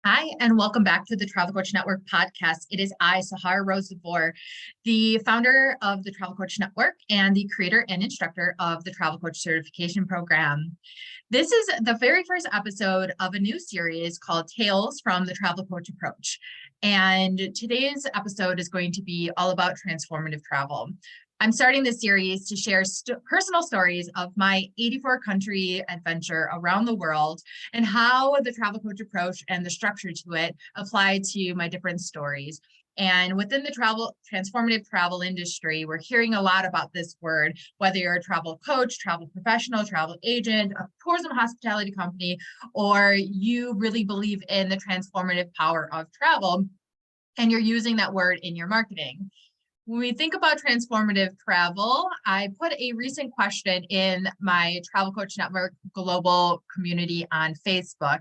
Hi, and welcome back to the Travel Coach Network podcast. It is I, Sahar Rosevor, the founder of the Travel Coach Network and the creator and instructor of the Travel Coach Certification Program. This is the very first episode of a new series called Tales from the Travel Coach Approach. And today's episode is going to be all about transformative travel. I'm starting this series to share personal stories of my 84-country adventure around the world and how the travel coach approach and the structure to it apply to my different stories. And within the transformative travel industry, we're hearing a lot about this word, whether you're a travel coach, travel professional, travel agent, a tourism hospitality company, or you really believe in the transformative power of travel, and you're using that word in your marketing. When we think about transformative travel, I put a recent question in my Travel Coach Network global community on Facebook.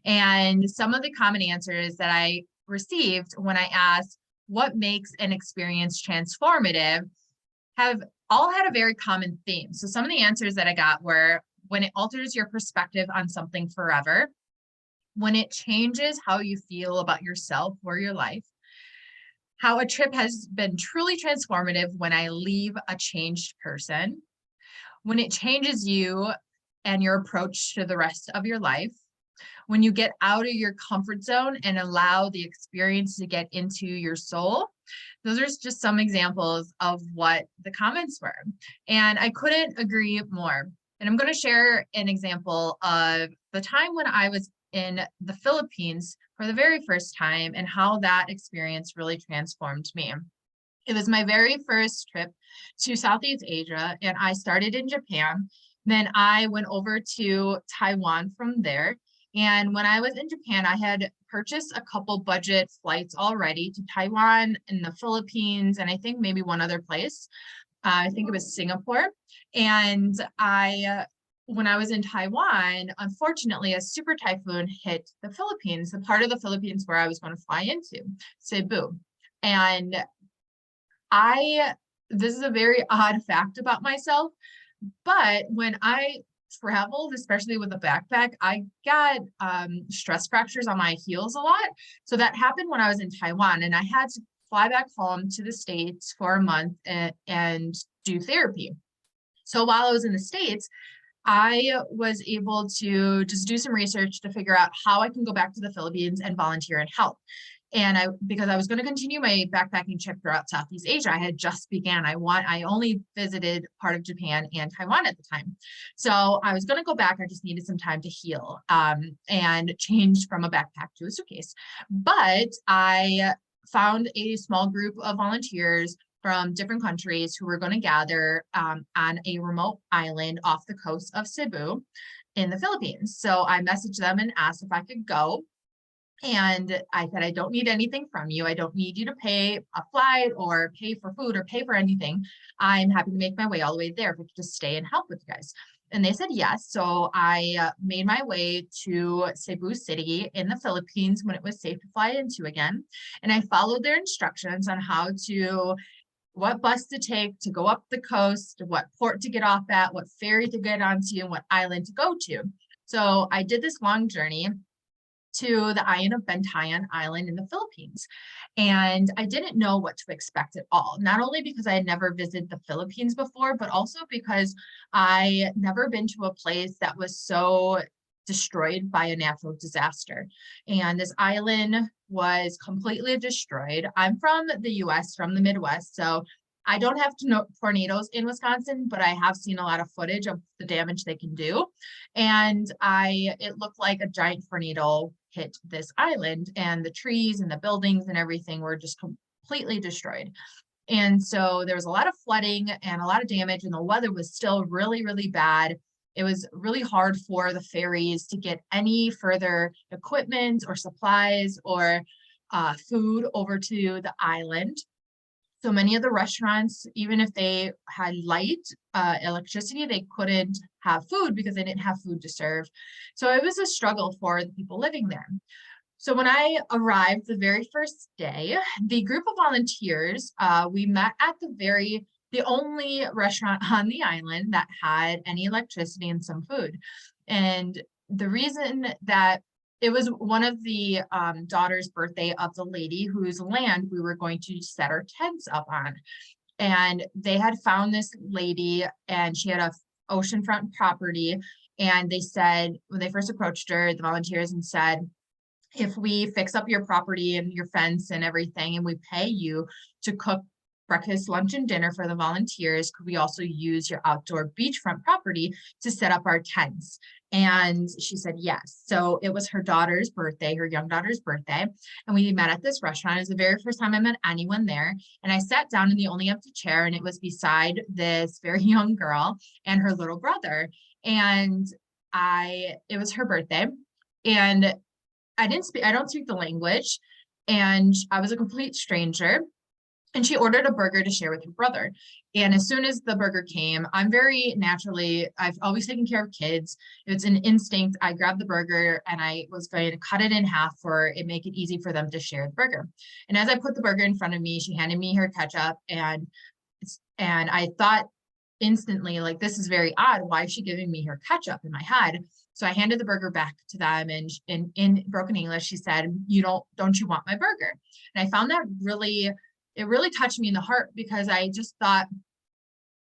And some of the common answers that I received when I asked what makes an experience transformative have all had a very common theme. So some of the answers that I got were when it alters your perspective on something forever, when it changes how you feel about yourself or your life, how a trip has been truly transformative when I leave a changed person, when it changes you and your approach to the rest of your life, when you get out of your comfort zone and allow the experience to get into your soul. Those are just some examples of what the comments were. And I couldn't agree more. And I'm going to share an example of the time when I was in the Philippines for the very first time and how that experience really transformed me. It was my very first trip to Southeast Asia, and I started in Japan. Then I went over to Taiwan from there. And when I was in Japan, I had purchased a couple budget flights already to Taiwan and the Philippines, and I think maybe one other place. I think it was Singapore. And when I was in Taiwan, unfortunately, a super typhoon hit the Philippines, the part of the Philippines where I was going to fly into, Cebu. And this is a very odd fact about myself, but when I traveled, especially with a backpack, I got stress fractures on my heels a lot. So that happened when I was in Taiwan, and I had to fly back home to the States for a month and do therapy. So while I was in the States, I was able to just do some research to figure out how I can go back to the Philippines and volunteer and help. And because I was going to continue my backpacking trip throughout Southeast Asia, I had just began. I only visited part of Japan and Taiwan at the time. So I was going to go back. I just needed some time to heal and change from a backpack to a suitcase. But I found a small group of volunteers from different countries who were going to gather on a remote island off the coast of Cebu in the Philippines. So I messaged them and asked if I could go. And I said, I don't need anything from you. I don't need you to pay a flight or pay for food or pay for anything. I'm happy to make my way all the way there if I could just stay and help with you guys. And they said yes. So I made my way to Cebu City in the Philippines when it was safe to fly into again. And I followed their instructions on what bus to take to go up the coast, what port to get off at, what ferry to get onto, and what island to go to. So I did this long journey to the island of Bantayan Island in the Philippines. And I didn't know what to expect at all, not only because I had never visited the Philippines before, but also because I never been to a place that was so destroyed by a natural disaster. And this island was completely destroyed. I'm from the US, from the Midwest, so I don't have tornadoes in Wisconsin, but I have seen a lot of footage of the damage they can do. And it looked like a giant tornado hit this island, and the trees and the buildings and everything were just completely destroyed. And so there was a lot of flooding and a lot of damage, and the weather was still really, really bad. It was really hard for the ferries to get any further equipment or supplies or food over to the island. So many of the restaurants, even if they had light electricity, they couldn't have food because they didn't have food to serve. So it was a struggle for the people living there. So when I arrived the very first day, the group of volunteers, we met at the only restaurant on the island that had any electricity and some food. And the reason that it was one of the daughter's birthday of the lady whose land we were going to set our tents up on. And they had found this lady, and she had a oceanfront property. And they said, when they first approached her, the volunteers, and said, if we fix up your property and your fence and everything, and we pay you to cook breakfast, lunch, and dinner for the volunteers, could we also use your outdoor beachfront property to set up our tents? And she said yes. So it was her daughter's birthday, her young daughter's birthday. And we met at this restaurant. It was the very first time I met anyone there. And I sat down in the only empty chair, and it was beside this very young girl and her little brother. And it was her birthday. And I don't speak the language. And I was a complete stranger. And she ordered a burger to share with her brother. And as soon as the burger came, I've always taken care of kids. It's an instinct. I grabbed the burger and I was going to cut it in half make it easy for them to share the burger. And as I put the burger in front of me, she handed me her ketchup, and I thought instantly, like, this is very odd. Why is she giving me her ketchup, in my head? So I handed the burger back to them, and in broken English, she said, don't you want my burger? And I found that it really touched me in the heart, because I just thought,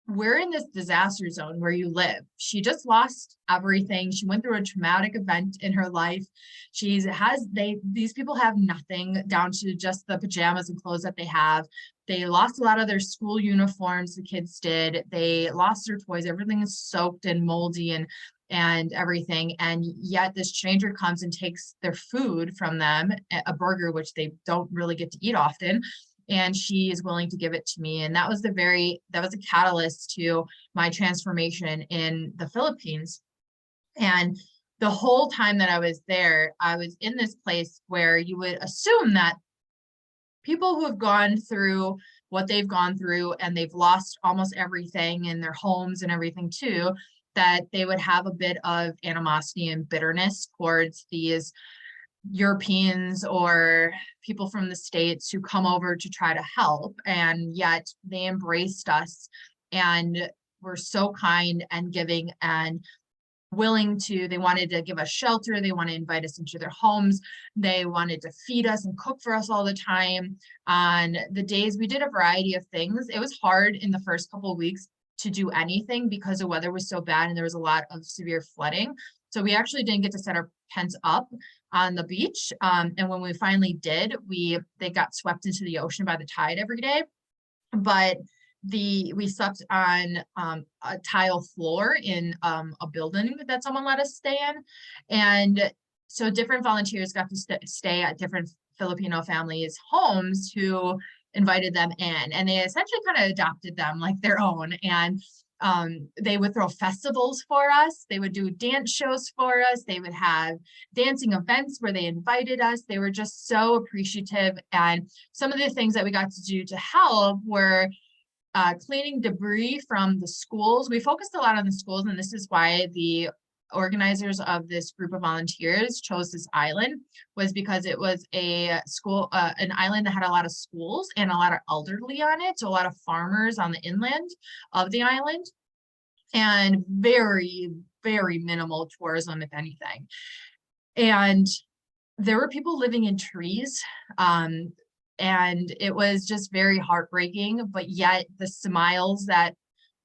we're in this disaster zone where you live. She just lost everything. She went through a traumatic event in her life. These people have nothing, down to just the pajamas and clothes that they have. They lost a lot of their school uniforms, the kids did. They lost their toys. Everything is soaked and moldy and everything. And yet this stranger comes and takes their food from them, a burger, which they don't really get to eat often. And she is willing to give it to me. And that was a catalyst to my transformation in the Philippines. And the whole time that I was there, I was in this place where you would assume that people who have gone through what they've gone through, and they've lost almost everything in their homes and everything too, that they would have a bit of animosity and bitterness towards these Europeans or people from the States who come over to try to help. And yet they embraced us and were so kind and giving and willing to. They wanted to give us shelter. They wanted to invite us into their homes. They wanted to feed us and cook for us all the time. On the days we did a variety of things, it was hard in the first couple of weeks to do anything because the weather was so bad and there was a lot of severe flooding. So we actually didn't get to set our tents up on the beach. And when we finally did, they got swept into the ocean by the tide every day. But we slept on a tile floor in a building that someone let us stay in. And so different volunteers got to stay at different Filipino families' homes who invited them in, and they essentially kind of adopted them like their own. And they would throw festivals for us. They would do dance shows for us. They would have dancing events where they invited us. They were just so appreciative. And some of the things that we got to do to help were cleaning debris from the schools. We focused a lot on the schools, and this is why the organizers of this group of volunteers chose this island, was because it was a school, an island that had a lot of schools and a lot of elderly on it. So a lot of farmers on the inland of the island, and very, very minimal tourism, if anything. And there were people living in trees. And it was just very heartbreaking, but yet the smiles that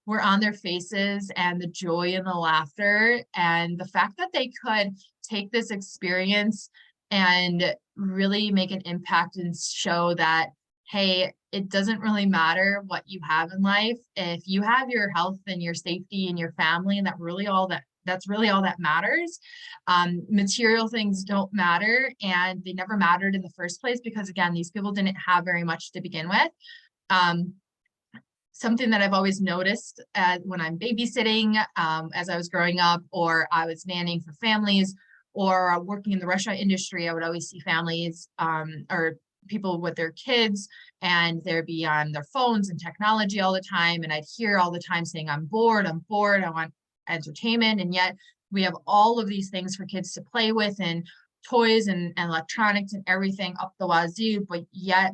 were on their faces and the joy and the laughter and the fact that they could take this experience and really make an impact and show that, hey, it doesn't really matter what you have in life. If you have your health and your safety and your family, and that's really all that matters. Material things don't matter, and they never mattered in the first place, because again, these people didn't have very much to begin with. Something that I've always noticed when I'm babysitting, as I was growing up, or I was nannying for families, or working in the restaurant industry, I would always see families or people with their kids, and they'd be on their phones and technology all the time. And I'd hear all the time saying, I'm bored, I want entertainment. And yet we have all of these things for kids to play with, and toys and electronics and everything up the wazoo, but yet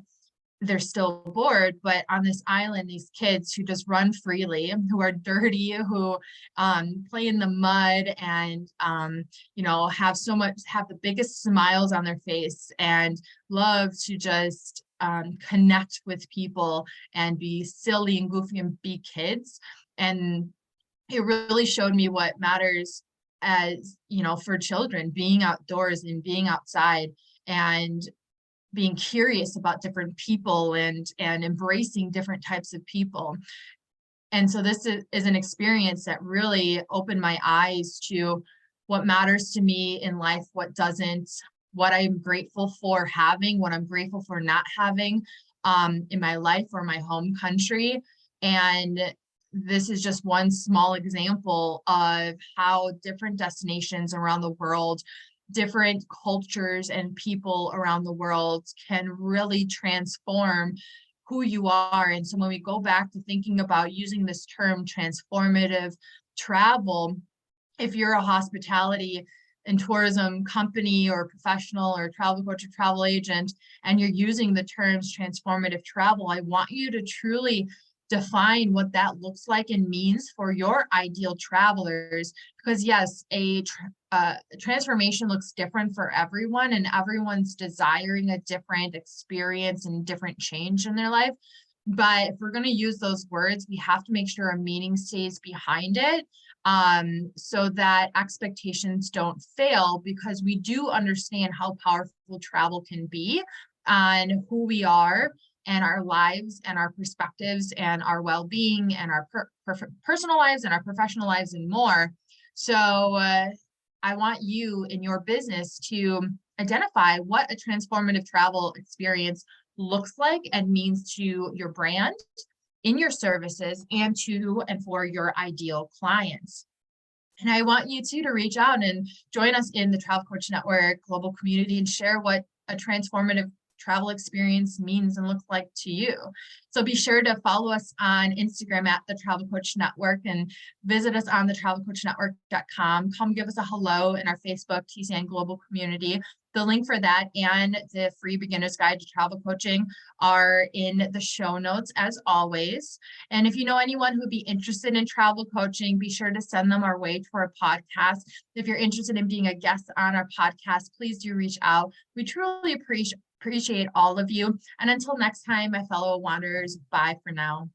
they're still bored, but on this island, these kids who just run freely, who are dirty, who play in the mud and have the biggest smiles on their face and love to just connect with people and be silly and goofy and be kids. And it really showed me what matters as, for children, being outdoors and being outside and being curious about different people and embracing different types of people. And so this is an experience that really opened my eyes to what matters to me in life, what doesn't, what I'm grateful for having, what I'm grateful for not having in my life or my home country. And this is just one small example of how different destinations around the world, different cultures and people around the world can really transform who you are. And so when we go back to thinking about using this term transformative travel, if you're a hospitality and tourism company or professional or travel coach or travel agent, and you're using the terms transformative travel, I want you to truly define what that looks like and means for your ideal travelers. Because yes, a transformation looks different for everyone, and everyone's desiring a different experience and different change in their life. But if we're going to use those words, we have to make sure a meaning stays behind it, so that expectations don't fail, because we do understand how powerful travel can be on who we are and our lives and our perspectives and our well-being and our personal lives and our professional lives and more. So I want you in your business to identify what a transformative travel experience looks like and means to your brand, in your services, and to and for your ideal clients. And I want you to reach out and join us in the Travel Coach Network global community and share what a transformative travel experience means and looks like to you. So be sure to follow us on Instagram at the Travel Coach Network and visit us on thetravelcoachnetwork.com. Come give us a hello in our Facebook TCN Global Community. The link for that and the free beginner's guide to travel coaching are in the show notes as always. And if you know anyone who'd be interested in travel coaching, be sure to send them our way for a podcast. If you're interested in being a guest on our podcast, please do reach out. We truly appreciate all of you. And until next time, my fellow wanderers, bye for now.